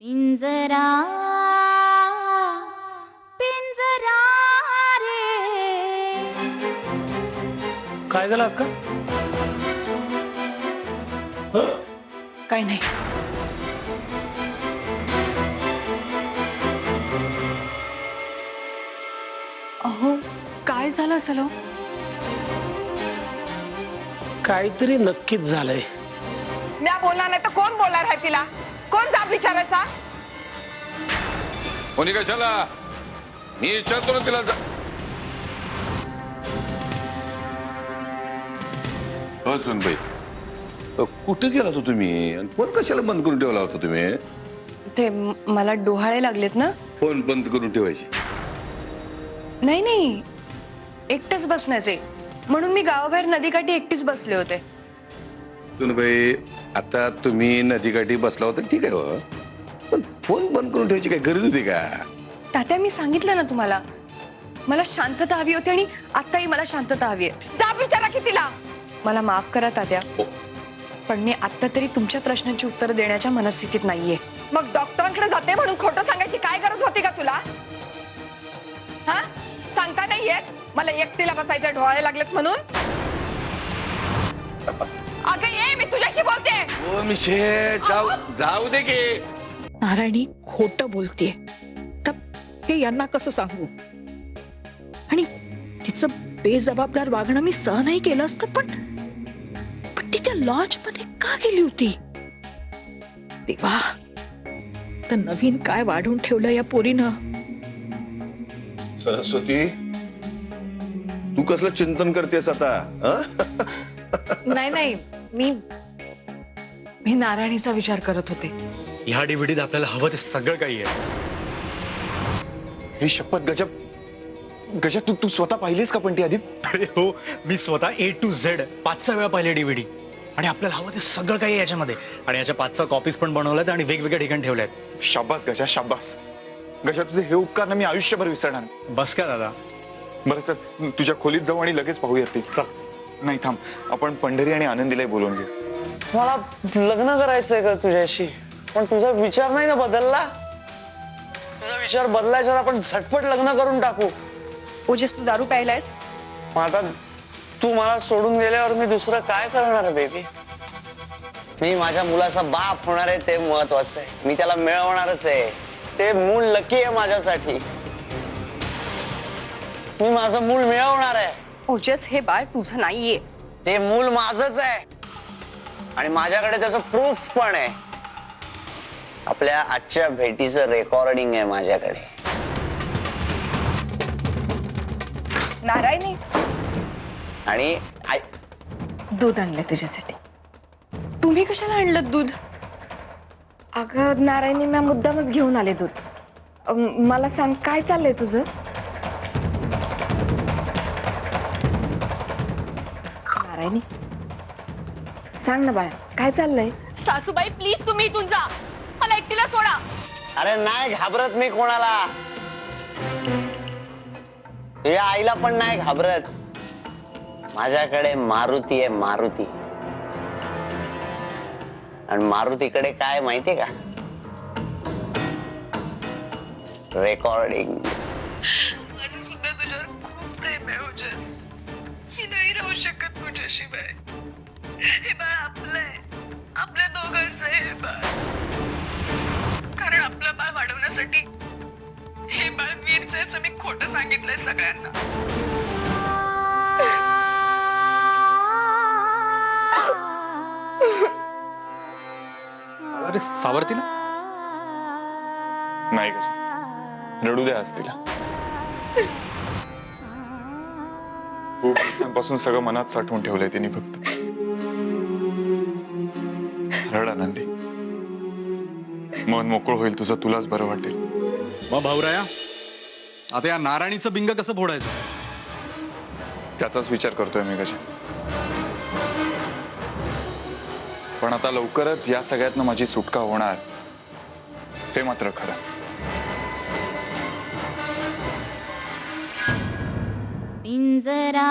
पिंजरा पिंजरा रे. काय झालं अक्का? काय नाही. अहो काय झालं असेल हो? काहीतरी नक्कीच झालंय. म्या बोलणार नाही तर कोण बोलणार आहे तिला? कोण जाब विचारायचा? कोणी कशाला? मी विचारतो ना तिला. हो सुनबाई, कुठे गेला होता तुम्ही? आणि फोन कशाला बंद करून ठेवला होता तुम्ही? ते मला डोहाळे लागलेत ना. फोन बंद करून ठेवायची? नाही नाही, एकटंच बसण्याचे म्हणून मी गावाबाहेर नदीकाठी एकटीच बसले होते. सुनबाई, आता तुम्ही नदीकाठी बसला होता ठीक आहे हो, पण फोन बंद करून ठेवायची काय गरज होती का? तात्या मी सांगितलं ना तुम्हाला, मला शांतता हवी होती आणि आताही मला शांतता हवी आहे. जाब विचारा की तिला. मला माफ करा तात्या, पण मी आता तरी तुमच्या प्रश्नांची उत्तर देण्याच्या मनस्थितीत नाहीये. मग डॉक्टरांकडे जाते म्हणून खोटं सांगायची काय गरज होती का तुला? हा, सांगता नाही येत मला एकटीला बसायचे डोळे लागलेत म्हणून? अगं ये, मी तुझ्याशी बोलते. हो मिशे, जाऊ दे की. नारायणी खोटं बोलतेय तर हे यांना कसं सांगू? आणि तिचं बेजबाबदार वागणं मी सहनही केलं असतं, पण ती त्या लॉज मध्ये का गेली होती? देवा, तर नवीन काय वाढून ठेवलं या पोरीनं? सरस्वती, तू कसलं चिंतन करतेस आता? नाही नाही, मी नारायणीचा विचार करत होते. ह्या डीव्हीडीत आपल्याला हवं ते सगळं काही आहे. ही शपथ गजब. गजब, तू स्वतः पाहिलीस का पण ती आधी? अरे हो, मी स्वतः A to Z 5 वेळा पाहिले डीव्हीडी. आणि आपल्याला हवं ते सगळं काही आहे याच्यामध्ये. आणि याच्या 5 कॉपीज पण बनवल्यात आणि वेगवेगळ्या ठिकाणी ठेवल्यात. शाबास गजा, शाबास. गजा, तुझे हे उपकार ना मी आयुष्यभर विसरणार नाही. बस का दादा? बरं चल, तुझ्या खोलीत जाऊ आणि लगेच पाहूयात ते. चल. नाही थांब, आपण पंढरी आणि आनंदीला बोलवून घेऊ. मला लग्न करायचंय का तुझ्याशी, पण तुझा विचार नाही ना बदलला. तुझा विचार बदलायचा, आपण झटपट लग्न करून टाकू. ओजस, तू दारू प्यायलायस? मग आता तू मला सोडून गेल्यावर मी दुसरं काय करणार बेबी? मी माझ्या मुलाचा बाप होणार आहे ते महत्वाचं आहे. मी त्याला मिळवणारच आहे. ते मूल लकी आहे माझ्यासाठी. मी माझं मूल मिळवणार आहे. ओजस, हे बाळ तुझं नाहीये. ते मूल माझंच आहे आणि माझ्याकडे त्याचं प्रूफ पण आहे. आपल्या आजच्या भेटीचं रेकॉर्डिंग आहे माझ्याकडे. नारायणी, आणि दूध आणलंय तुझ्यासाठी. तुम्ही कशाला आणलं दूध? अगं नारायणी, मी मुद्दामच घेऊन आले दूध. मला सांग, काय चाललंय तुझं? नारायणी, सांग ना बाळा, काय चाललंय? सासूबाई प्लीज तुम्ही इथून जा, मला एकटीला सोडा. अरे नाही घाबरत मी कोणाला. तुझ्या आईला पण नाही घाबरत. माझ्याकडे मारुती आहे, मारुती. आणि मारुतीकडे काय माहितीये का? रेकॉर्डिंग. माझं सुद्धा तुझ्यावर खूप प्रेम आहे ओजस. मी नाही राहू शकत तुझ्याशिवाय. हे बाळ आपलं आहे, आपल्या दोघांचं आहे हे बाळ. कारण आपलं बाळ वाढवण्यासाठी हे बाळ वीरचं आहे असं मी खोटं सांगितलंय सगळ्यांना. अरे सावरती ना. नाही गजा, रडू दे आज तिला. खूप दिवसांपासून सगळं मनात साठवून ठेवलंय तिने फक्त. रड आनंदी, मन मोकळं होईल तुझं, तुलाच बरं वाटेल. मग भाऊराया, आता या नारायणीचं बिंग कसं फोडायचं? त्याचाच विचार करतोय मी गजा. पण आता लवकरच या सगळ्यातनं माझी सुटका होणार हे मात्र खरं. पिंजरा